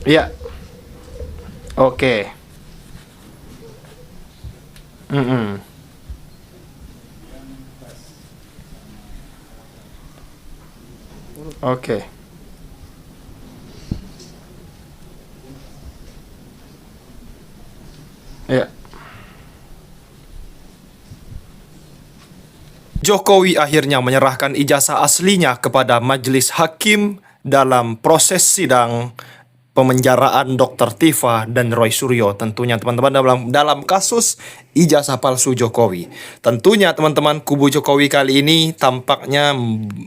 Iya. Oke. Mm-mm. Oke. Iya. Jokowi akhirnya menyerahkan ijazah aslinya kepada majelis hakim dalam proses sidang pemenjaraan Dr. Tifa dan Roy Suryo. Tentunya teman-teman dalam kasus ijazah palsu Jokowi. Tentunya teman-teman, kubu Jokowi kali ini tampaknya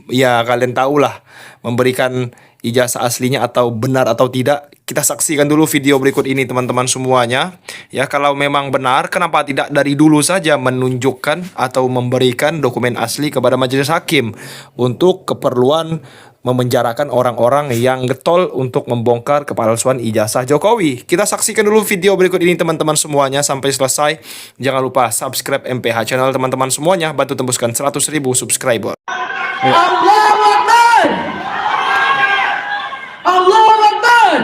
ya kalian tahulah memberikan ijazah aslinya atau benar atau tidak. Kita saksikan dulu video berikut ini teman-teman semuanya. Ya, kalau memang benar, kenapa tidak dari dulu saja menunjukkan atau memberikan dokumen asli kepada majelis hakim untuk keperluan memenjarakan orang-orang yang getol untuk membongkar kepalsuan ijazah Jokowi. Kita saksikan dulu video berikut ini teman-teman semuanya sampai selesai. Jangan lupa subscribe MPH channel teman-teman semuanya. Bantu tembuskan 100.000 subscriber. Ya. Allahu Akbar. Allahu Akbar.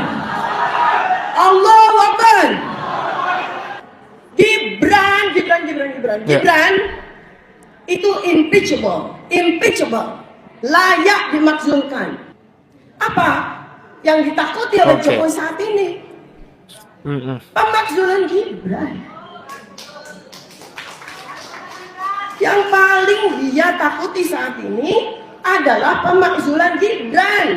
Allahu Akbar. Gibran itu impeachable, layak dimakzulkan. Apa yang ditakuti oleh Jokowi saat ini? Pemakzulan Gibran. Yang paling dia takuti saat ini adalah pemakzulan Gibran.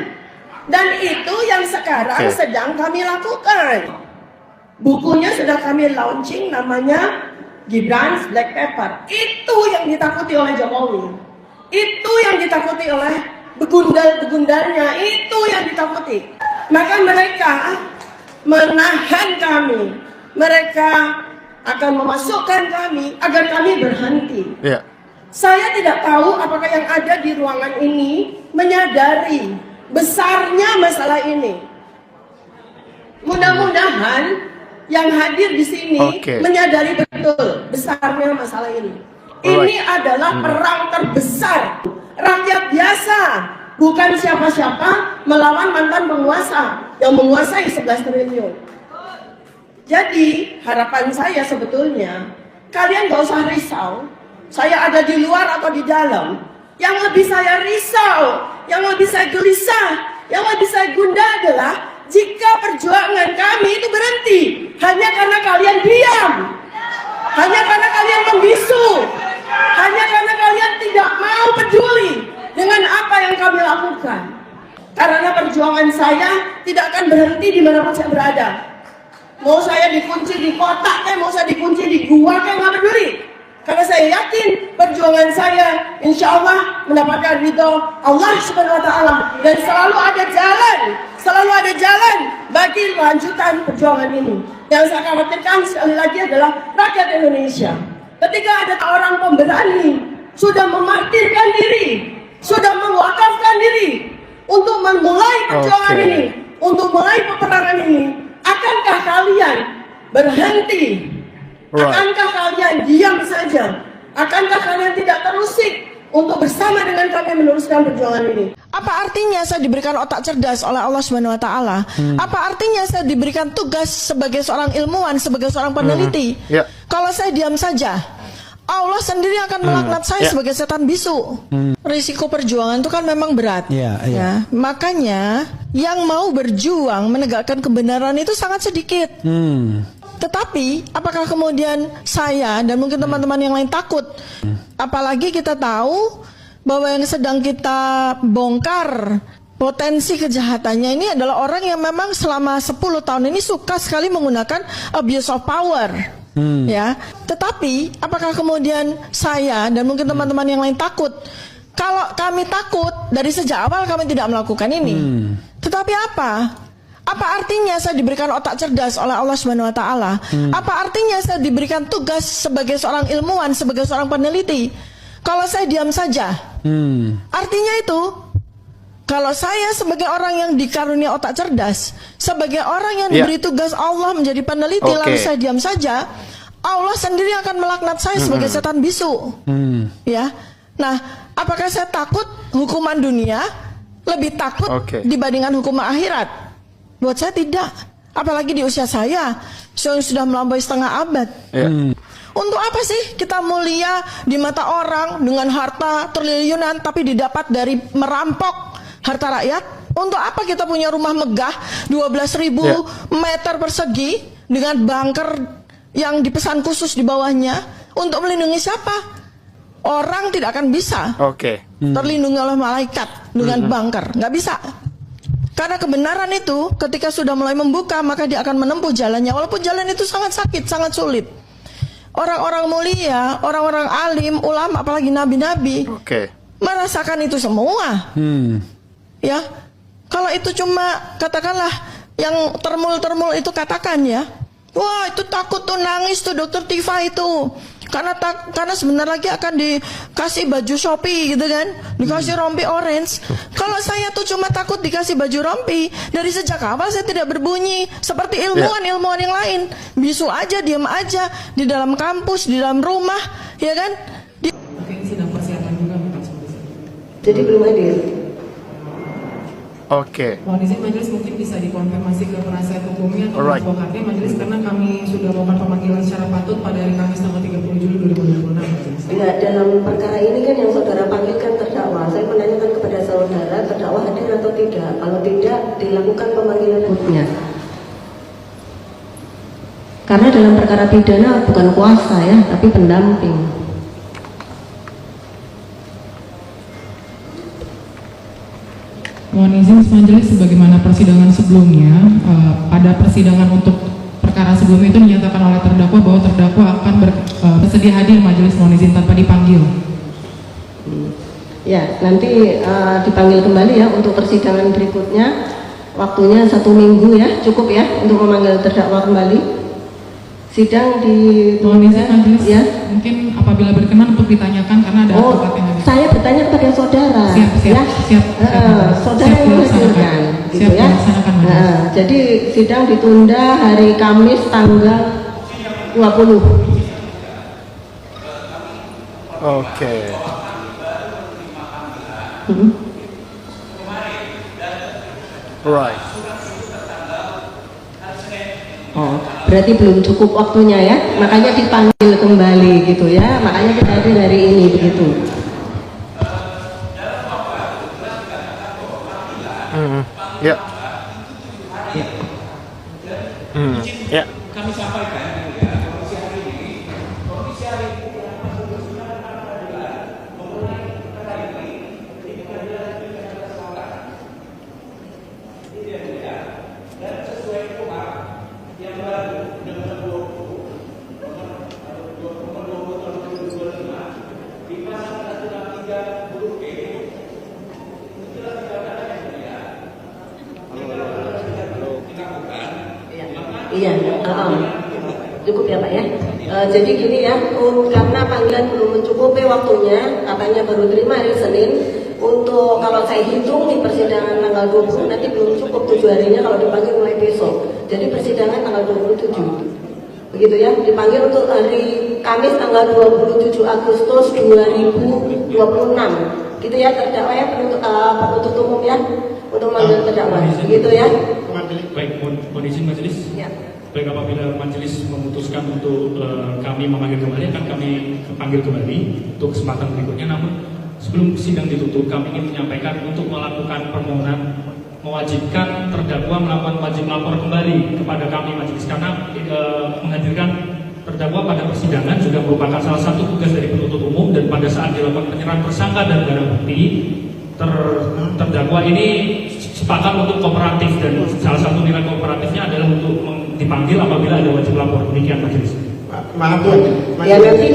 Dan itu yang sekarang sedang kami lakukan. Bukunya sudah kami launching, namanya Gibran's Black Paper. Itu yang ditakuti oleh Jokowi. Itu yang ditakuti oleh begundal-begundalnya. Itu yang ditakuti. Maka mereka menahan kami. Mereka akan memasukkan kami agar kami berhenti. Yeah. Saya tidak tahu apakah yang ada di ruangan ini menyadari besarnya masalah ini. Mudah-mudahan yang hadir di sini menyadari betul besarnya masalah ini. Ini adalah perang terbesar rakyat biasa, bukan siapa-siapa melawan mantan penguasa yang menguasai 11 triliun. Jadi harapan saya sebetulnya kalian gak usah risau. Saya ada di luar atau di dalam. Yang lebih saya risau, yang lebih saya gelisah, yang lebih saya gundah adalah jika perjuangan kami itu berhenti hanya karena kalian diam, hanya karena kalian membisu, hanya karena kalian tidak mau peduli dengan apa yang kami lakukan. Karena perjuangan saya tidak akan berhenti dimanapun saya berada. Mau saya dikunci di kotak, mau saya dikunci di gua, nggak peduli. Karena saya yakin perjuangan saya insya Allah mendapatkan ridho Allah Subhanahu Wa Taala, dan selalu ada jalan bagi lanjutan perjuangan ini. Yang saya khawatirkan sekali lagi adalah rakyat Indonesia. Ketika ada orang pemberani sudah memartirkan diri, sudah mewakafkan diri untuk memulai perjuangan ini, untuk mulai peperangan ini, akankah kalian berhenti? Akankah kalian diam saja? Akankah kalian tidak terusik untuk bersama dengan kami meneruskan perjuangan ini? Apa artinya saya diberikan otak cerdas oleh Allah Subhanahu Wa Taala? Apa artinya saya diberikan tugas sebagai seorang ilmuwan, sebagai seorang peneliti? Kalau saya diam saja, Allah sendiri akan melaknat saya sebagai setan bisu. Risiko perjuangan itu kan memang berat. Ya, makanya yang mau berjuang menegakkan kebenaran itu sangat sedikit. Tetapi apakah kemudian saya dan mungkin teman-teman yang lain takut? Apalagi kita tahu bahwa yang sedang kita bongkar potensi kejahatannya ini adalah orang yang memang selama 10 tahun ini suka sekali menggunakan abuse of power. Ya, tetapi apakah kemudian saya dan mungkin teman-teman yang lain takut? Kalau kami takut dari sejak awal kami tidak melakukan ini. Tetapi apa? Apa artinya saya diberikan otak cerdas oleh Allah Subhanahu Wa Taala? Apa artinya saya diberikan tugas sebagai seorang ilmuwan, sebagai seorang peneliti? Kalau saya diam saja, artinya itu kalau saya sebagai orang yang dikarunia otak cerdas, sebagai orang yang diberi tugas Allah menjadi peneliti, lalu saya diam saja, Allah sendiri akan melaknat saya sebagai setan bisu. Ya, nah, apakah saya takut hukuman dunia lebih takut dibandingkan hukuman akhirat? Buat saya tidak. Apalagi di usia saya yang sudah melampaui setengah abad. Untuk apa sih kita mulia di mata orang dengan harta triliunan tapi didapat dari merampok harta rakyat? Untuk apa kita punya rumah megah 12.000 meter persegi dengan bunker yang dipesan khusus di bawahnya? Untuk melindungi siapa? Orang tidak akan bisa terlindungi oleh malaikat dengan bunker. Nggak bisa. Karena kebenaran itu ketika sudah mulai membuka, maka dia akan menempuh jalannya. Walaupun jalan itu sangat sakit, sangat sulit. Orang-orang mulia, orang-orang alim, ulama, apalagi nabi-nabi merasakan itu semua. Ya, kalau itu cuma katakanlah yang termul-termul itu katakan ya, wah itu takut tuh, nangis tuh dokter Tifa itu. Karena sebentar lagi akan dikasih baju Shopee gitu kan, dikasih rompi orange. Kalau saya tuh cuma takut dikasih baju rompi, dari sejak awal saya tidak berbunyi seperti ilmuwan-ilmuwan yang lain. Bisu aja, diam aja di dalam kampus, di dalam rumah, ya kan? Mungkin sidang persiapan juga Pak Sebastian. Jadi belum hadir. Mohon izin majelis mungkin bisa dikonfirmasi ke penasihat hukumnya atau advokatnya majelis, karena kami sudah melakukan pemanggilan secara patut pada hari Kamis tanggal 30 Juli 2026 majelis. Enggak, dalam perkara ini kan yang saudara panggilkan terdakwa. Saya menanyakan kepada saudara, terdakwa hadir atau tidak. Kalau tidak, dilakukan pemanggilan hukumnya. Karena dalam perkara pidana bukan kuasa ya, tapi pendamping. Mohon izin majelis, sebagaimana persidangan sebelumnya, pada persidangan untuk perkara sebelumnya itu dinyatakan oleh terdakwa bahwa terdakwa akan bersedia hadir majelis, mohon izin tanpa dipanggil. Ya, nanti dipanggil kembali ya untuk persidangan berikutnya. Waktunya 1 minggu ya, cukup ya untuk memanggil terdakwa kembali. Sidang di Mohon izin majelis, ya. mungkin apabila berkenan untuk ditanyakan karena ada advokat yang hadir. Saya bertanya kepada saudara. Siap. Saudara yang menghadirkan, gitu ya. Jadi sidang ditunda hari Kamis tanggal 20. Oh, berarti belum cukup waktunya ya, makanya dipanggil kembali gitu ya, makanya kita hadir hari ini begitu. Kami sampaikan cukup ya Pak ya. Jadi gini ya, karena panggilan belum mencukupi waktunya, katanya baru terima hari Senin. Untuk kalau saya hitung di persidangan tanggal 20 nanti belum cukup 7 harinya kalau dipanggil mulai besok. Jadi persidangan tanggal 27. Begitu ya, dipanggil untuk hari Kamis tanggal 27 Agustus 2026. Gitu ya terdakwa ya, penuntut umum ya, untuk manggil terdakwa. Begitu ya. Baik, mohon izin majelis. Ya. Baik, apabila majelis memutuskan untuk kami memanggil kembali, akan kami panggil kembali untuk kesempatan berikutnya. Namun sebelum sidang ditutup, kami ingin menyampaikan untuk melakukan permohonan mewajibkan terdakwa melakukan wajib lapor kembali kepada kami majelis, karena menghadirkan terdakwa pada persidangan juga merupakan salah satu tugas dari penuntut umum, dan pada saat dilakukan penyerahan tersangka dan barang bukti, terdakwa ini sepakat untuk kooperatif, dan salah satu nilai kooperatifnya adalah untuk dipanggil apabila ada wajib lapor. Demikian majelis. Maaf Bu. Ya nanti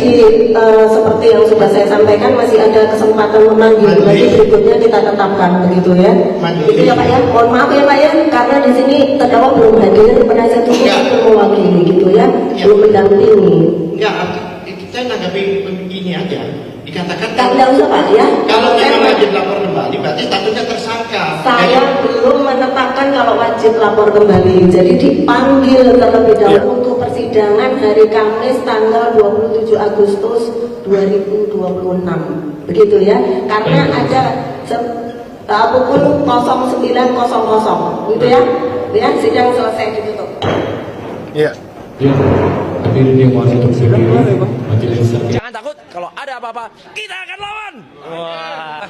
seperti yang sudah saya sampaikan masih ada kesempatan memanggil. Nanti berikutnya kita tetapkan begitu ya. Itu ya Pak ya. Mohon maaf ya Pak ya, karena di sini terdakwa belum hadir, penasihat hukum belum mewakili gitu ya, belum mendampingi. Ya, saya menanggapi begini aja. Dikatakan Tidak usah Pak ya. Kalau memang wajib lapor kembali, berarti statusnya tersangka. Saya belum menetapkan kalau wajib lapor kembali. Jadi dipanggil terlebih dahulu untuk persidangan hari Kamis tanggal 27 Agustus 2026. Begitu ya. Karena ada pukul 09.00 gitu ya. ya sidang selesai ditutup. Iya. Ya, hadirin yang mohon untuk berdiri. Majelis Jangan takut, kalau ada apa-apa kita akan lawan. Wah,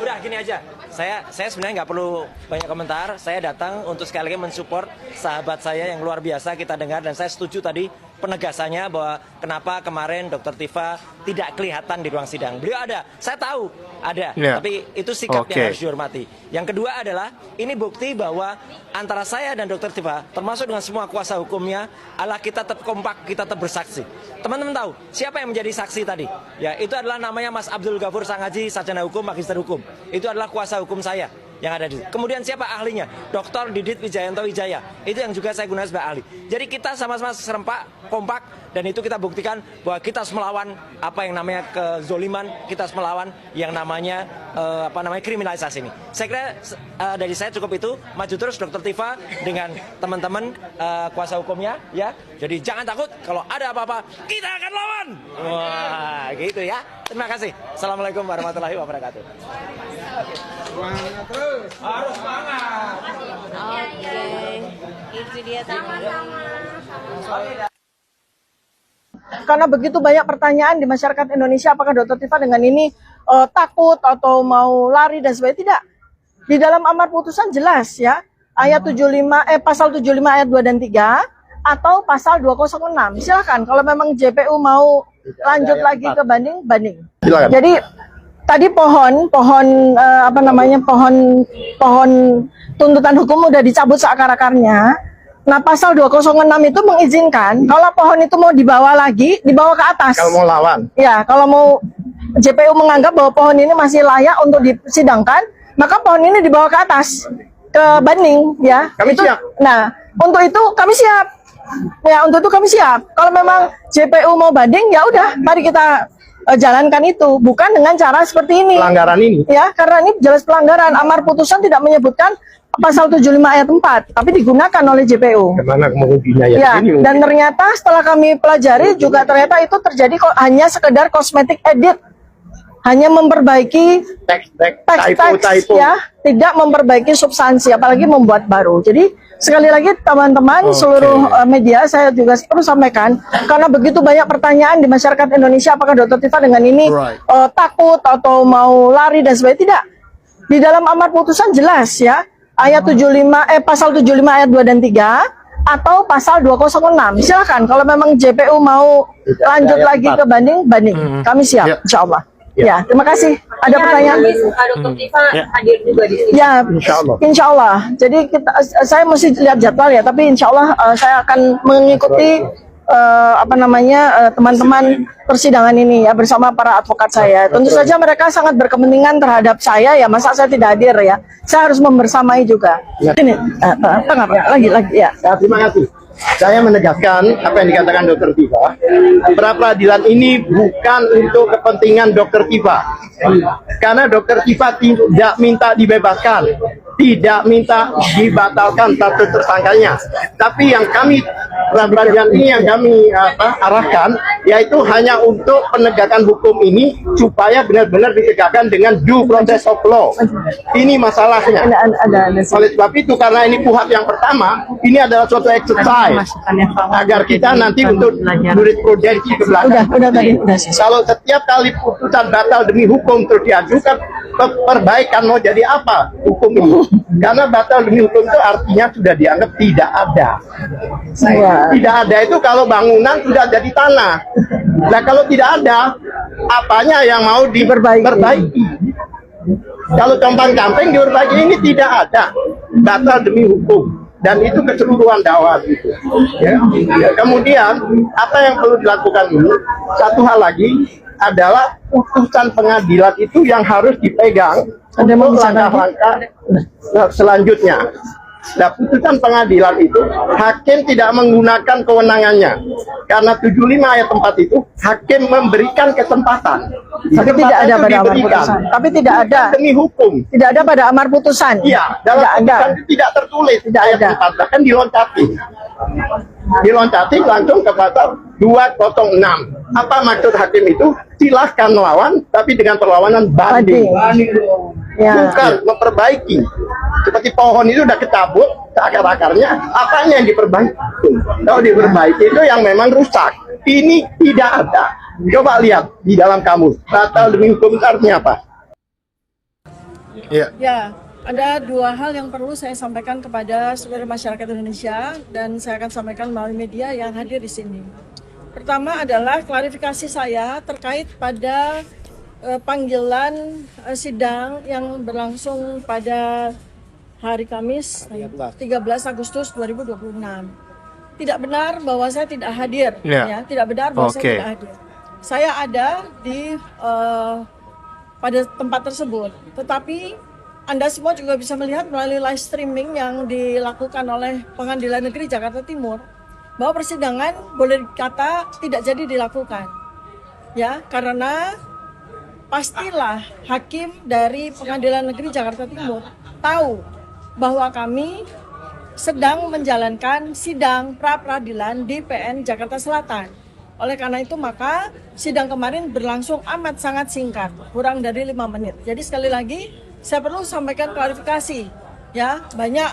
udah gini aja. Saya sebenarnya nggak perlu banyak komentar. Saya datang untuk sekali lagi mensupport sahabat saya yang luar biasa kita dengar, dan saya setuju tadi penegasannya bahwa kenapa kemarin Dr. Tifa tidak kelihatan di ruang sidang. Beliau ada, saya tahu ada, tapi itu sikap yang harus dihormati. Yang kedua adalah ini bukti bahwa antara saya dan Dr. Tifa, termasuk dengan semua kuasa hukumnya, adalah kita tetap kompak, kita tetap bersaksi. Teman-teman tahu siapa yang menjadi saksi tadi? Ya, itu adalah namanya Mas Abdul Ghafur Sangaji, sarjana hukum, magister hukum. Itu adalah kuasa hukum saya yang ada di. Kemudian siapa ahlinya? Dr. Didit Wijayanto Wijaya. Itu yang juga saya gunakan sebagai ahli. Jadi kita sama-sama serempak, kompak, dan itu kita buktikan bahwa kita harus melawan apa yang namanya kezoliman, kita harus melawan yang namanya kriminalisasi ini. Saya kira dari saya cukup itu. Maju terus Dr. Tifa dengan teman-teman kuasa hukumnya, ya. Jadi jangan takut, kalau ada apa-apa kita akan lawan. Wah, gitu ya. Terima kasih. Assalamualaikum warahmatullahi wabarakatuh. Harus semangat. Oke, itu dia sama-sama. Karena begitu banyak pertanyaan di masyarakat Indonesia, apakah Dr. Tifa dengan ini takut atau mau lari dan sebagainya? Tidak. Di dalam amar putusan jelas ya, ayat 75 pasal 75 ayat 2 dan 3 atau pasal 206. Silakan kalau memang JPU mau lanjut lagi ke banding. Silakan. Jadi tadi pohon tuntutan hukum udah dicabut seakar-akarnya. Nah, pasal 206 itu mengizinkan kalau pohon itu mau dibawa ke atas. Kalau mau lawan. Ya, kalau mau JPU menganggap bahwa pohon ini masih layak untuk disidangkan, maka pohon ini dibawa ke atas ke banding, ya. Kami siap. Nah, untuk itu kami siap. Ya, untuk itu kami siap. Kalau memang JPU mau banding, ya udah, mari kita jalankan itu, bukan dengan cara seperti ini. Pelanggaran ini. Ya, karena ini jelas pelanggaran. Amar putusan tidak menyebutkan pasal 75 ayat 4, tapi digunakan oleh JPU. Bagaimana mengujinya Ya, dan ternyata setelah kami pelajari juga ternyata itu terjadi kok hanya sekedar cosmetic edit. Hanya memperbaiki teks typo. Ya, tidak memperbaiki substansi, apalagi membuat baru. Jadi sekali lagi teman-teman seluruh media, saya juga perlu sampaikan, karena begitu banyak pertanyaan di masyarakat Indonesia, apakah Dr. Tifa dengan ini takut atau mau lari dan sebagainya? Tidak. Di dalam amar putusan jelas ya, ayat 75 pasal 75 ayat 2 dan 3 atau pasal 206. Silakan kalau memang JPU mau lanjut lagi ke banding. Kami siap, insya Allah. Ya, terima kasih. Ada pertanyaan? Dr. Tifa hadir juga di sini. Ya, insya Allah. Jadi saya mesti lihat jadwal ya, tapi insya Allah saya akan mengikuti teman-teman persidangan ini ya bersama para advokat saya. Tentu saja mereka sangat berkepentingan terhadap saya ya, masa saya tidak hadir ya. Saya harus membersamai juga. Ini lagi ya. Terima kasih. Saya menegaskan apa yang dikatakan Dr. Tifa. Pra peradilan ini bukan untuk kepentingan Dr. Tifa. Karena Dr. Tifa tidak minta dibebaskan, tidak minta dibatalkan status tersangkanya. Tapi yang kami pra peradilan ini yang kami arahkan yaitu hanya untuk penegakan hukum ini supaya benar-benar ditegakkan dengan due process of law. Ini masalahnya. Oleh sebab itu, karena ini puhab yang pertama, ini adalah suatu exercise agar kita nanti untuk jurisprudensi ke belakang. Kalau setiap kali putusan batal demi hukum terus diajukan, perbaikan mau jadi apa hukum ini? Karena batal demi hukum itu artinya sudah dianggap tidak ada. Tidak ada itu kalau bangunan sudah jadi tanah. Nah, kalau tidak ada, apanya yang mau diperbaiki? Kalau compang-camping diperbaiki, ini tidak ada. Batal demi hukum. Dan itu keseluruhan dakwah gitu. Ya. Kemudian apa yang perlu dilakukan dulu? Satu hal lagi adalah putusan pengadilan itu yang harus dipegang untuk langkah-langkah selanjutnya. Nah, putusan pengadilan itu hakim tidak menggunakan kewenangannya. Karena 75 ayat 4 itu hakim memberikan kesempatan. Tapi tidak ada pada amar putusan. Tapi tidak ada demi hukum. Tidak ada pada amar putusan. Iya, dalam putusan itu tidak tertulis. Tidak ada. Bahkan diloncatin langsung ke pasal 206. Apa maksud hakim itu? Silahkan melawan, tapi dengan perlawanan banding. Ya. Bukan memperbaiki. Seperti pohon itu udah kecabut akar-akarnya, apanya yang diperbaiki? Kalau diperbaiki itu yang memang rusak. Ini tidak ada. Coba lihat di dalam kamus. Batal demi hukum itu artinya apa? Ya. Ya, ada dua hal yang perlu saya sampaikan kepada seluruh masyarakat Indonesia dan saya akan sampaikan melalui media yang hadir di sini. Pertama adalah klarifikasi saya terkait pada panggilan sidang yang berlangsung pada hari Kamis 13 Agustus 2026. Tidak benar bahwa saya tidak hadir, ya, tidak benar bahwa saya tidak hadir. Saya ada di pada tempat tersebut, tetapi Anda semua juga bisa melihat melalui live streaming yang dilakukan oleh Pengadilan Negeri Jakarta Timur bahwa persidangan boleh dikata tidak jadi dilakukan, ya, karena pastilah hakim dari Pengadilan Negeri Jakarta Timur tahu bahwa kami sedang menjalankan sidang pra-peradilan di PN Jakarta Selatan. Oleh karena itu maka sidang kemarin berlangsung amat sangat singkat, kurang dari 5 menit. Jadi sekali lagi saya perlu sampaikan klarifikasi, ya, banyak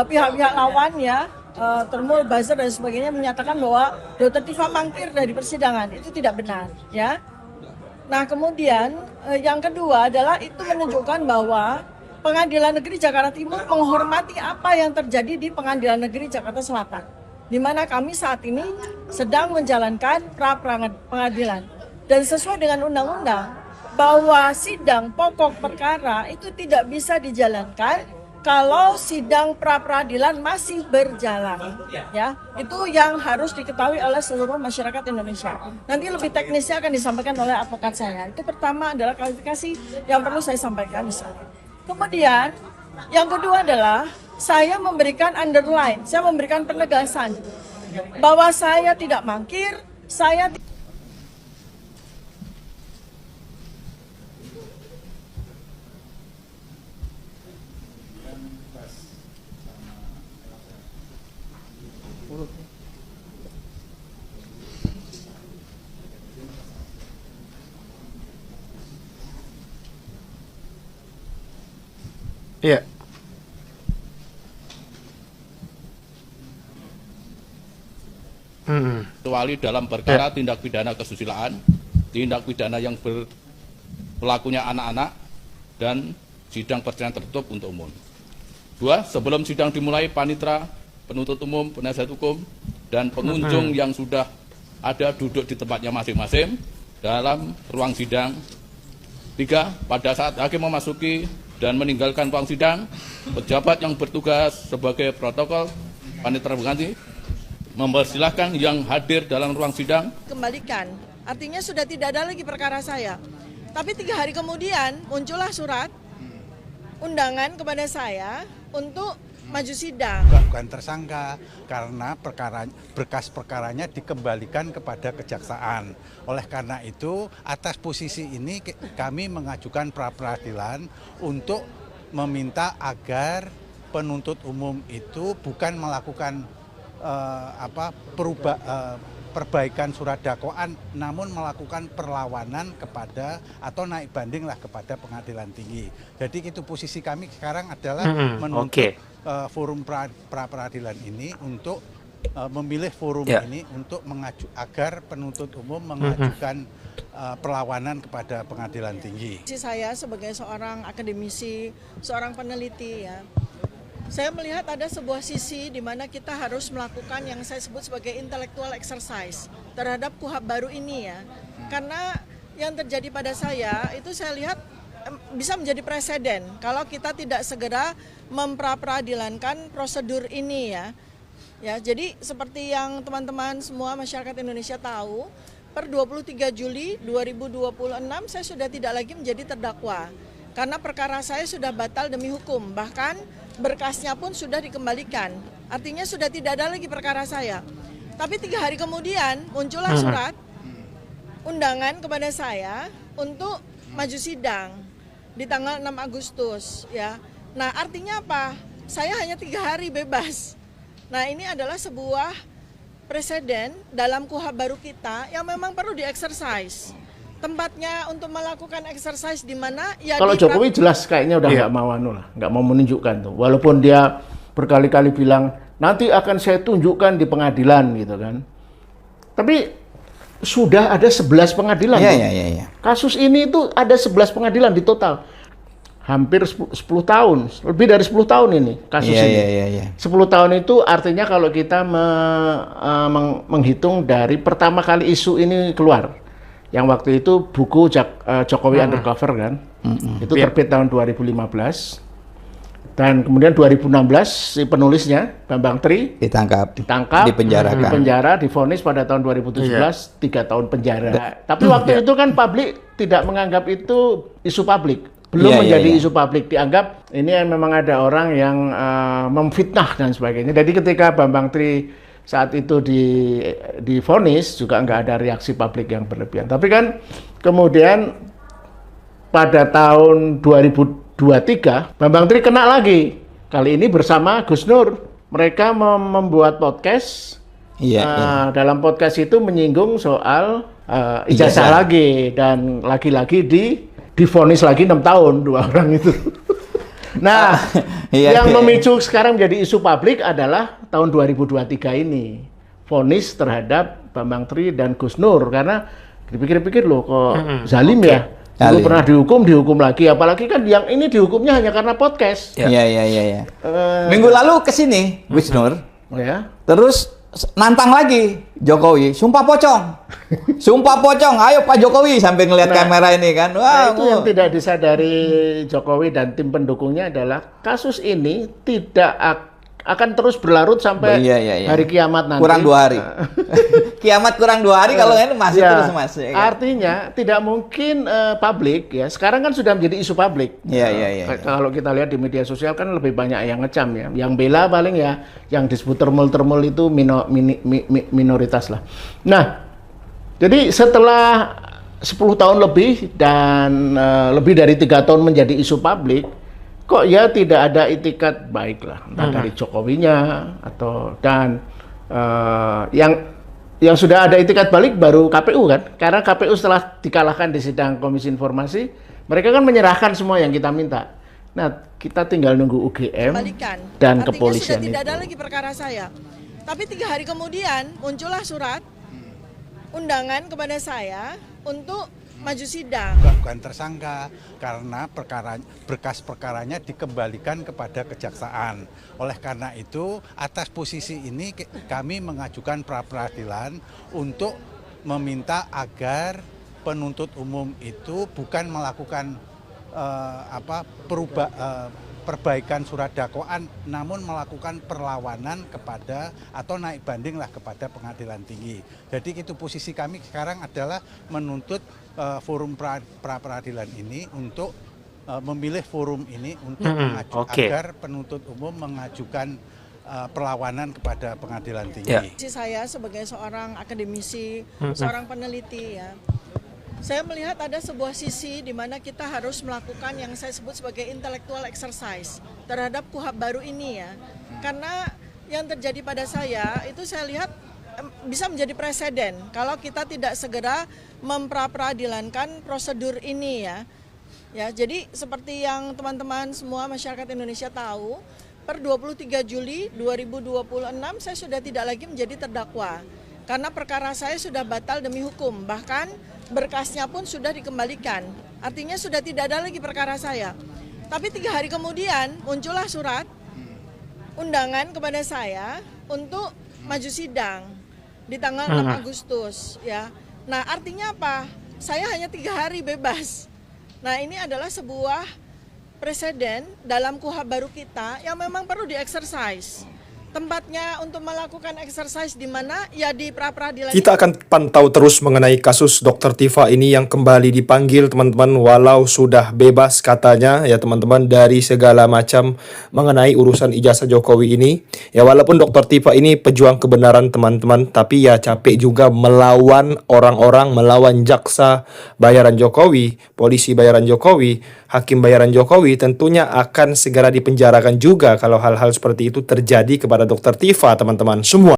pihak-pihak lawan, ya, termul, buzzer dan sebagainya menyatakan bahwa Dr. Tifa mangkir dari persidangan. Itu tidak benar, ya. Nah, kemudian yang kedua adalah itu menunjukkan bahwa Pengadilan Negeri Jakarta Timur menghormati apa yang terjadi di Pengadilan Negeri Jakarta Selatan, di mana kami saat ini sedang menjalankan pra-pengadilan. Dan sesuai dengan undang-undang bahwa sidang pokok perkara itu tidak bisa dijalankan kalau sidang pra-peradilan masih berjalan, ya. Itu yang harus diketahui oleh seluruh masyarakat Indonesia. Nanti lebih teknisnya akan disampaikan oleh advokat saya. Itu pertama adalah klarifikasi yang perlu saya sampaikan di sini. Kemudian yang kedua adalah saya memberikan underline, saya memberikan penegasan bahwa saya tidak mangkir, saya Iya. Kecuali dalam perkara tindak pidana kesusilaan, tindak pidana yang pelakunya anak-anak, dan sidang persidangan tertutup untuk umum. 2. Sebelum sidang dimulai, panitera, penuntut umum, penasihat hukum, dan pengunjung yang sudah ada duduk di tempatnya masing-masing dalam ruang sidang. 3. Pada saat hakim memasuki dan meninggalkan ruang sidang, pejabat yang bertugas sebagai protokol panitera pengganti mempersilahkan yang hadir dalam ruang sidang kembalikan. Artinya sudah tidak ada lagi perkara saya. Tapi 3 hari kemudian muncullah surat undangan kepada saya untuk maju sidang. Bukan tersangka karena berkas perkaranya dikembalikan kepada kejaksaan. Oleh karena itu atas posisi ini kami mengajukan pra-peradilan untuk meminta agar penuntut umum itu bukan melakukan perbaikan surat dakwaan, namun melakukan perlawanan kepada atau naik banding lah kepada pengadilan tinggi. Jadi itu posisi kami sekarang adalah menuntut forum pra-peradilan ini untuk memilih forum ini untuk agar penuntut umum mengajukan perlawanan kepada pengadilan tinggi. Saya sebagai seorang akademisi, seorang peneliti, ya, saya melihat ada sebuah sisi di mana kita harus melakukan yang saya sebut sebagai intellectual exercise terhadap KUHP baru ini, ya. Karena yang terjadi pada saya itu saya lihat bisa menjadi presiden kalau kita tidak segera mempra-peradilankan prosedur ini, ya. Ya, jadi seperti yang teman-teman semua masyarakat Indonesia tahu, per 23 Juli 2026 saya sudah tidak lagi menjadi terdakwa karena perkara saya sudah batal demi hukum, bahkan berkasnya pun sudah dikembalikan. Artinya sudah tidak ada lagi perkara saya. Tapi 3 hari kemudian muncullah surat undangan kepada saya untuk maju sidang di tanggal 6 Agustus, ya. Nah, artinya apa? Saya hanya 3 hari bebas. Nah, ini adalah sebuah presiden dalam KUHP baru kita yang memang perlu dieksersis. tempatnya untuk melakukan exercise di mana ya Kalau Jokowi jelas kayaknya udah nggak mau menunjukkan tuh. Walaupun dia berkali-kali bilang nanti akan saya tunjukkan di pengadilan gitu kan. Tapi sudah ada 11 pengadilan. Iya. Kasus ini itu ada 11 pengadilan di total. Hampir 10 tahun, lebih dari 10 tahun ini kasus ini. 10 tahun itu artinya kalau kita menghitung dari pertama kali isu ini keluar. Yang waktu itu buku Jokowi Undercover kan, itu terbit tahun 2015, dan kemudian 2016 si penulisnya Bambang Tri ditangkap, dipenjara, divonis pada tahun 2017 3 tahun penjara. Tapi waktu itu kan publik tidak menganggap itu isu publik, belum menjadi isu publik, dianggap ini memang ada orang yang memfitnah dan sebagainya. Jadi ketika Bambang Tri saat itu divonis juga nggak ada reaksi publik yang berlebihan. Tapi kan kemudian pada tahun 2023 Bambang Tri kena lagi. Kali ini bersama Gus Nur. Mereka membuat podcast. Dalam podcast itu menyinggung soal ijazah lagi, dan lagi-lagi divonis lagi 6 tahun 2 orang itu. Nah, yang memicu sekarang menjadi isu publik adalah tahun 2023 ini. Vonis terhadap Bambang Tri dan Gus Nur. Karena dipikir-pikir loh kok zalim ya. Dulu pernah dihukum lagi. Apalagi kan yang ini dihukumnya hanya karena podcast. Iya. Minggu lalu ke sini Gus Nur. Terus nantang lagi Jokowi, sumpah pocong, ayo Pak Jokowi sampai ngelihat kamera ini kan. Wah, itu yang tidak disadari Jokowi dan tim pendukungnya adalah kasus ini tidak akan terus berlarut sampai hari kiamat nanti. Kurang 2 hari. Kiamat kurang 2 hari kalau ini masih terus Mas. Ya, kan? Artinya tidak mungkin publik ya. Sekarang kan sudah menjadi isu publik. Kalau kita lihat di media sosial kan lebih banyak yang ngecam ya. Yang bela paling ya yang disebut termul-termul itu minoritas lah. Nah, jadi setelah 10 tahun lebih dan lebih dari 3 tahun menjadi isu publik, kok ya tidak ada itikat baik lah, entah dari Jokowinya atau yang sudah ada itikat balik baru KPU kan, karena KPU setelah dikalahkan di sidang Komisi Informasi, mereka kan menyerahkan semua yang kita minta. Nah, kita tinggal nunggu UGM dan kepolisian. Sudah tidak ada lagi perkara saya. Tapi 3 hari kemudian muncullah surat undangan kepada saya untuk maju sidang. Bukan tersangka karena berkas perkaranya dikembalikan kepada kejaksaan. Oleh karena itu, atas posisi ini kami mengajukan pra peradilan untuk meminta agar penuntut umum itu bukan melakukan perbaikan surat dakwaan, namun melakukan perlawanan kepada atau naik banding lah kepada pengadilan tinggi. Jadi itu posisi kami sekarang adalah menuntut forum pra peradilan ini untuk memilih forum ini untuk agar penuntut umum mengajukan perlawanan kepada pengadilan tinggi. Saya sebagai seorang akademisi, seorang peneliti ya. Saya melihat ada sebuah sisi di mana kita harus melakukan yang saya sebut sebagai intellectual exercise terhadap KUHP baru ini ya. Karena yang terjadi pada saya itu saya lihat bisa menjadi presiden kalau kita tidak segera memperadilankan prosedur ini ya. Ya, jadi seperti yang teman-teman semua masyarakat Indonesia tahu, per 23 Juli 2026 saya sudah tidak lagi menjadi terdakwa. Karena perkara saya sudah batal demi hukum, bahkan berkasnya pun sudah dikembalikan. Artinya sudah tidak ada lagi perkara saya. Tapi 3 hari kemudian muncullah surat undangan kepada saya untuk maju sidang di tanggal 6 Agustus. Ya. Nah artinya apa? Saya hanya 3 hari bebas. Nah ini adalah sebuah presiden dalam KUHP baru kita yang memang perlu dieksersis. Tempatnya untuk melakukan exercise di mana? Ya di pra-peradilan. Kita akan pantau terus mengenai kasus Dr. Tifa ini yang kembali dipanggil teman-teman, walau sudah bebas katanya ya teman-teman dari segala macam mengenai urusan ijazah Jokowi ini. Ya walaupun Dr. Tifa ini pejuang kebenaran teman-teman, tapi ya capek juga melawan orang-orang, melawan jaksa bayaran Jokowi, polisi bayaran Jokowi, hakim bayaran Jokowi, tentunya akan segera dipenjarakan juga kalau hal-hal seperti itu terjadi kepada Dr. Tifa teman-teman semua.